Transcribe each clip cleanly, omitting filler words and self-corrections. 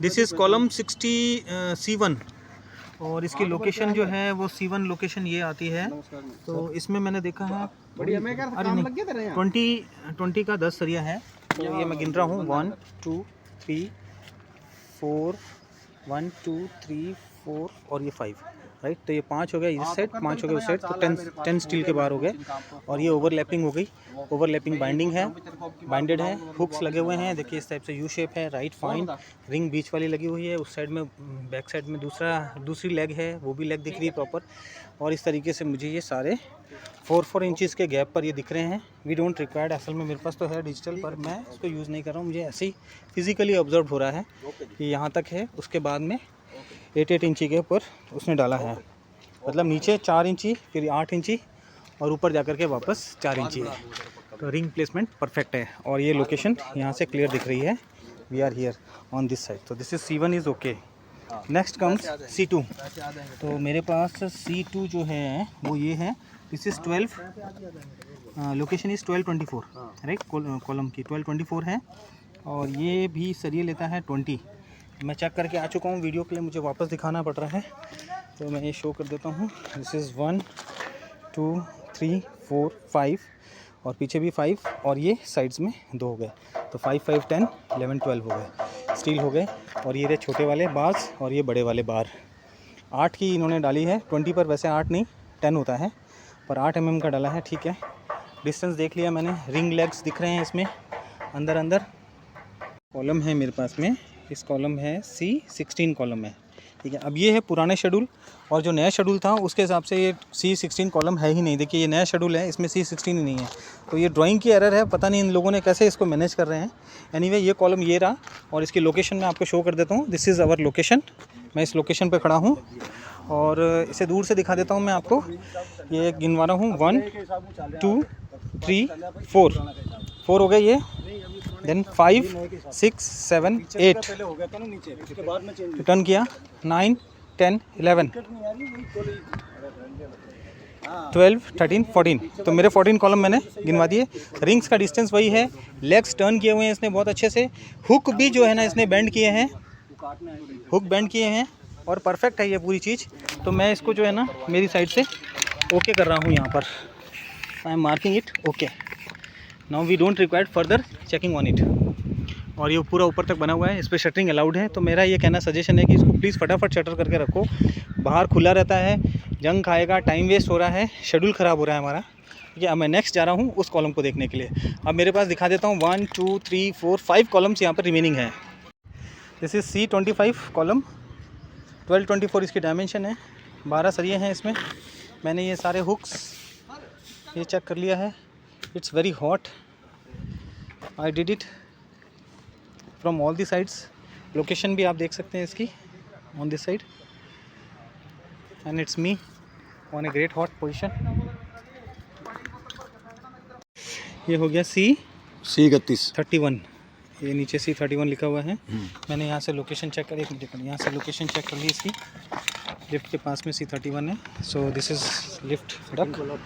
This is column 60 C1 और इसकी location जो है वो C1 लोकेशन ये आती है। तो इसमें मैंने देखा है अरे नहीं 20 का 10 सरिया है। तो ये मैं गिन रहा हूँ 1 2 3 4 1 2 3 4 और ये 5 राइट। तो ये 5 हो गया इस साइड, 5 हो गया उस साइड, तो 10 स्टील के बार हो गए। और ये ओवरलैपिंग हो गई, ओवरलैपिंग बाइंडिंग है, बाइंडेड है, हुक्स लगे हुए हैं। देखिए इस टाइप से यू शेप है, राइट फाइन। रिंग बीच वाली लगी हुई है, उस साइड में बैक साइड में दूसरी लेग है, वो भी लेग दिख रही है प्रॉपर। और इस तरीके से मुझे ये सारे 4 इंचज़ के गैप पर ये दिख रहे हैं। वी डोंट रिक्वायर्ड, असल में मेरे पास तो है डिजिटल, पर मैं इसको यूज़ नहीं कर रहा हूँ। मुझे ऐसे ही फिजिकली ऑब्जर्व हो रहा है कि यहाँ तक है, उसके बाद में 8 इंची के ऊपर उसने डाला है। मतलब नीचे 4 इंची, फिर 8 इंची और ऊपर जाकर के वापस 4 इंची है। तो रिंग प्लेसमेंट परफेक्ट है। और ये लोकेशन यहाँ से क्लियर दिख रही है। We are here on this side. तो this is C1 is okay. Next comes C2। तो मेरे पास C2 जो है वो ये है। This is 12, location is 1224 right. Column की 1224 है और ये भी सरिये लेता है 20। मैं चेक करके आ चुका हूँ, वीडियो के लिए मुझे वापस दिखाना पड़ रहा है, तो मैं ये शो कर देता हूँ। दिस इज़ 1 2 3 4 5 और पीछे भी 5 और ये साइड्स में 2 हो गए। तो 5 5 10 11 12 हो गए, स्टील हो गए। और ये रहे छोटे वाले बार्स और ये बड़े वाले बार। 8 की इन्होंने डाली है, 20 पर वैसे 8 नहीं 10 होता है, पर 8 mm का डाला है, ठीक है। डिस्टेंस देख लिया मैंने, रिंग लेग्स दिख रहे हैं इसमें अंदर अंदर। कॉलम है मेरे पास में, इस कॉलम है C16 कॉलम है, ठीक है। अब ये है पुराने शेड्यूल और जो नया शेड्यूल था उसके हिसाब से ये C16 कॉलम है ही नहीं। देखिए ये नया शेड्यूल है, इसमें C16 ही नहीं है। तो ये ड्राइंग की एरर है, पता नहीं इन लोगों ने कैसे इसको मैनेज कर रहे हैं। एनीवे ये कॉलम ये रहा और इसकी लोकेशन मैं आपको शो कर देता हूँ। This is our location. मैं इस लोकेशन पर खड़ा हूँ और इसे दूर से दिखा देता हूँ मैं आपको। ये गिनवा रहा हूँ 1 2 3 4 हो गए ये, देन 5 6 7 8 रिटर्न किया, 9 10 11 12 13 14। तो मेरे 14 कॉलम मैंने गिनवा दिए। रिंग्स का डिस्टेंस वही है, लेग्स टर्न किए हुए हैं इसने बहुत अच्छे से। हुक भी जो है ना इसने बेंड किए हैं, हुक बेंड किए हैं और परफेक्ट है ये पूरी चीज़। तो मैं इसको जो है ना मेरी साइड से ओके कर रहा हूँ यहाँ पर। I am marking it okay. Now we don't required further checking on it. और ये पूरा ऊपर तक बना हुआ है, इस पर शटरिंग अलाउड है। तो मेरा ये कहना सजेशन है कि इसको प्लीज़ फटाफट शटर करके रखो। बाहर खुला रहता है, जंग खाएगा, टाइम वेस्ट हो रहा है, शेड्यूल ख़राब हो रहा है हमारा, ठीक है। अब मैं नेक्स्ट जा रहा हूँ उस कॉलम को देखने के लिए। अब मेरे पास दिखा देता हूँ 1 2 3 4 5 कॉलम्स यहाँ पर रिमेनिंग है। दिस इज़ C25 कॉलम, 1224 इसकी डायमेंशन है, 12 सरिये हैं इसमें। मैंने ये सारे हुक्स ये चेक कर लिया है। It's very hot, I did it from all the sides. Location भी आप देख सकते हैं इसकी on this side and it's me on a great hot position. ये हो गया C31, ये नीचे C31 लिखा हुआ है। मैंने यहाँ से लोकेशन चेक करी, यहाँ से लोकेशन चेक कर ली इसकी। लिफ्ट के पास में C31 है। So this is lift duck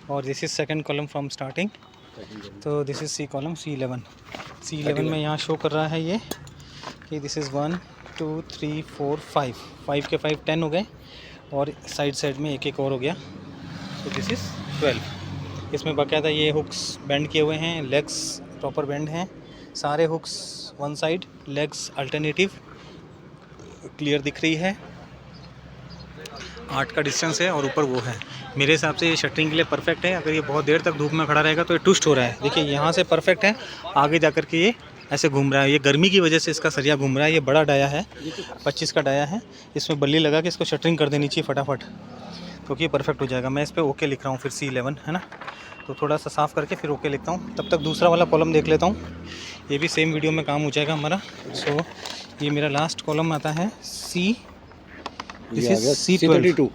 और this is second column from starting. तो this is C column C11 में यहाँ शो कर रहा है ये कि दिस इज़ 1 2 3 4 5 के 5 10 हो गए और साइड में एक एक और हो गया। तो दिस इज़ 12। इसमें बाकायदा ये हुक्स बेंड किए हुए हैं, लेग्स प्रॉपर बेंड हैं, सारे hooks one side, legs alternative clear दिख रही है। 8 का डिस्टेंस है और ऊपर वो है। मेरे हिसाब से ये शटरिंग के लिए परफेक्ट है। अगर ये बहुत देर तक धूप में खड़ा रहेगा तो ये ट्विस्ट हो रहा है। देखिए यहाँ से परफेक्ट है, आगे जाकर के ये ऐसे घूम रहा है। ये गर्मी की वजह से इसका सरिया घूम रहा है। ये बड़ा डाया है, 25 का डाया है। इसमें बल्ली लगा के इसको शटरिंग कर देनी चाहिए फटाफट, क्योंकि ये परफेक्ट हो जाएगा। मैं इस पर ओके लिख रहा हूँ फिर C11 है ना। तो थोड़ा सा साफ़ करके फिर ओके लिखता हूँ। तब तक दूसरा वाला कॉलम देख लेता हूँ, ये भी सेम वीडियो में काम हो जाएगा हमारा। सो ये मेरा लास्ट कॉलम आता है C32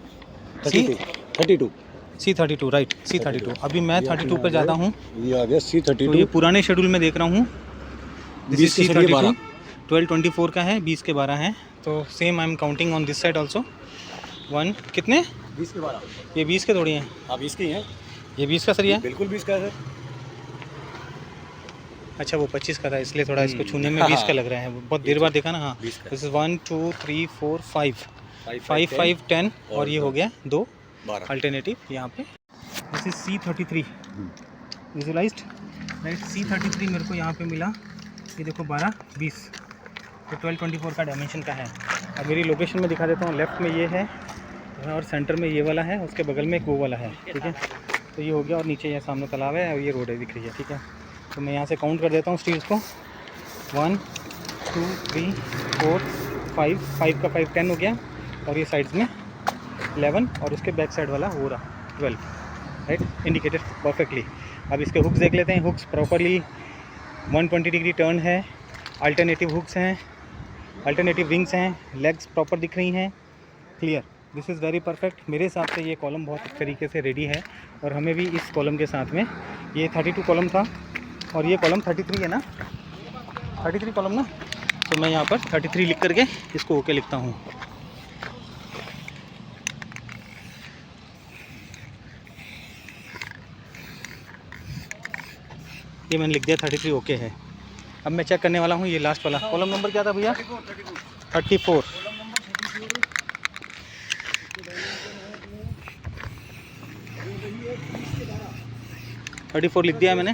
राइट, C32। अभी मैं 32 पर जाता हूँ। ये आ गया C32। तो ये पुराने शेड्यूल में देख रहा हूँ। दिस इज C32, 1224 का है, 20 के 12 हैं। तो same I am counting on this side also. 1 कितने 20 के 12। ये 20 के थोड़ी हैं, आप 20 के हैं, ये 20 का सरिया है। बिल्कुल 20 का है सर। अच्छा वो 25 का था इसलिए थोड़ा इसको छूने में 20 का लग रहा है, बहुत देर बाद देखा ना। हाँ दिस इज़ 1 2 3 4 5 5 5 10 और ये हो गया 2 अल्टरनेटिव यहाँ पे। This is C33 visualised right. C33 मेरे को यहाँ पे मिला, ये देखो 12 20 तो 1224 का डायमेंशन का है। अब मेरी लोकेशन में दिखा देता हूँ, लेफ्ट में ये है और सेंटर में ये वाला है, उसके बगल में एक वो वाला है, ठीक है। तो ये हो गया और नीचे ये सामने तालाब है और ये रोड है दिख रही है, ठीक है। तो मैं यहाँ से काउंट कर देता हूँ स्ट्रीट्स को, 1 2 3 4 5 5 का 5 10 हो गया और ये साइड्स में 11 और उसके बैक साइड वाला हो रहा 12 राइट, इंडिकेटेड परफेक्टली। अब इसके हुक्स देख लेते हैं। हुक्स प्रॉपरली 120 डिग्री टर्न है, अल्टरनेटिव हुक्स हैं, अल्टरनेटिव रिंग्स हैं, लेग्स प्रॉपर दिख रही हैं, clear. This is very perfect. मेरे हिसाब से ये कॉलम बहुत अच्छे तरीके से रेडी है और हमें भी इस कॉलम के साथ में, ये 32 कॉलम था और ये कॉलम 33 है ना, 33 कॉलम ना, तो मैं यहाँ पर 33 लिख करके इसको ओके लिखता हूँ। ये मैंने लिख दिया 33 ओके है। अब मैं चेक करने वाला हूँ ये लास्ट वाला कॉलम नंबर क्या था भैया, 34 34 लिख दिया है मैंने।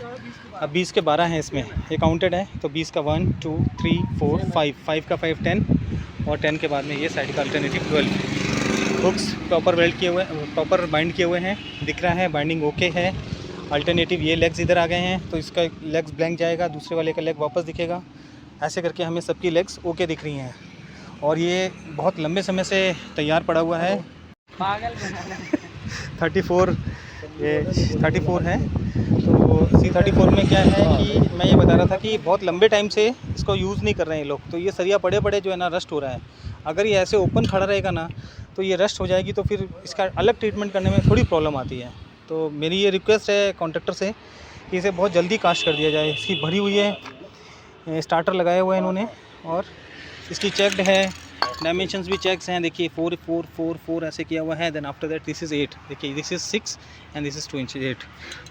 अब 20 के 12 हैं इसमें, ये काउंटेड है तो 20 का 1 2 3 4 5 5 का 5 10 और 10 के बाद में ये साइड का अल्टरनेटिव 12। हुक्स प्रॉपर वेल्ड किए हुए, प्रॉपर बाइंड किए हुए हैं, दिख रहा है बाइंडिंग ओके है। अल्टरनेटिव ये लेग्स इधर आ गए हैं तो इसका लेग्स ब्लैंक जाएगा, दूसरे वाले का लेग वापस दिखेगा, ऐसे करके हमें सबकी लेग्स ओके दिख रही हैं। और ये बहुत लंबे समय से तैयार पड़ा हुआ है। 34 ये 34 है। तो C34 में क्या है कि मैं ये बता रहा था कि बहुत लंबे टाइम से इसको यूज़ नहीं कर रहे हैं लोग, तो ये सरिया पड़े पड़े जो है ना रस्ट हो रहा है। अगर ये ऐसे ओपन खड़ा रहेगा ना तो ये रस्ट हो जाएगी, तो फिर इसका अलग ट्रीटमेंट करने में थोड़ी प्रॉब्लम आती है। तो मेरी ये रिक्वेस्ट है कॉन्ट्रैक्टर से कि इसे बहुत जल्दी कास्ट कर दिया जाए। इसकी भरी हुई है, स्टार्टर लगाए हुए हैं इन्होंने और इसकी चेक्ड है, डायमेंशंस भी चेक्स हैं। देखिए 4 4 4 4 ऐसे किया हुआ है। Then after that this is 8, देखिए this is 6 and this is 2 inch 8।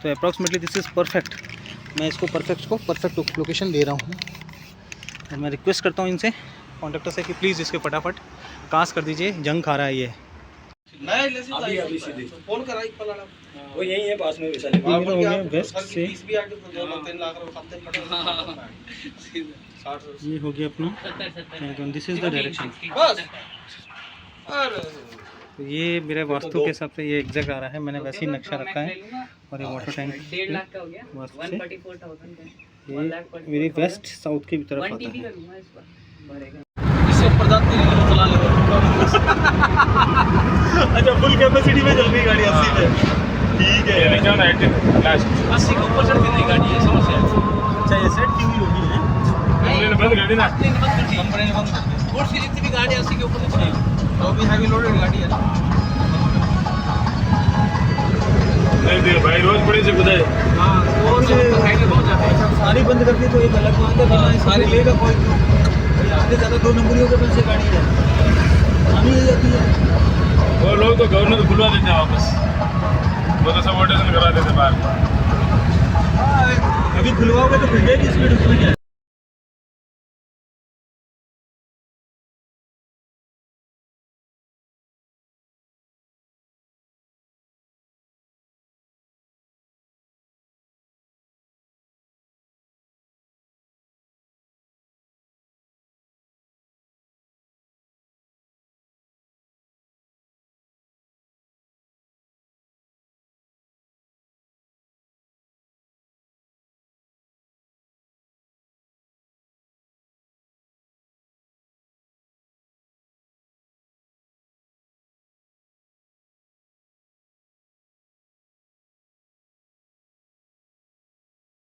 तो अप्रॉक्सीमेटली दिस इज़ परफेक्ट। मैं इसको परफेक्ट लोकेशन दे रहा हूँ और मैं रिक्वेस्ट करता हूँ इनसे, कॉन्ट्रैक्टर से, कि प्लीज़ इसके फटाफट कास्ट कर दीजिए, जंग खा रहा है ये। अभी सीधे फोन करा वो यही है पास में वैसा वेस्ट से ये हो गया अपना, दिस इज़ द डायरेक्शन। तो ये मेरे वास्तु के हिसाब से ये एग्जैक्ट आ रहा है, मैंने वैसे ही नक्शा रखा है। और ये वाटर टैंक 1.5 लाख का हो गया, 144,000 का। ये मेरी वेस्ट साउथ की तरफ आता है। अच्छा फुल कैपेसिटी में चल रही गाड़ी 80 पे, ठीक है। 80 के ऊपर चढ़ती नहीं गाड़ी है, समस्या। अच्छा ये सेट की हुई होगी है, बंद कर दी ना कंपनी ने, बंद कर दी। स्पोर्ट्स की जितनी भी गाड़ी 80 के ऊपर नहीं चलेगी, तो भी हैवी लोडेड गाड़ी है ना। नहीं दे भाई, रोज बड़े से बुधाए। हां वो से साइड में बहुत जाते हैं, सारी बंद कर दी तो एक अलग बात है, वरना सारी लेगा कोई आगे ज़्यादा 2 नंबरियों के पास से गाड़ी है आनी ही जाती है। वो लोग तो गवर्नर खुलवा देते हैं वापस, वो तो सब ऑर्डर करा देते बाहर। अभी खुलवाओगे तो फिर जाएगी स्पीड उसमें क्या है।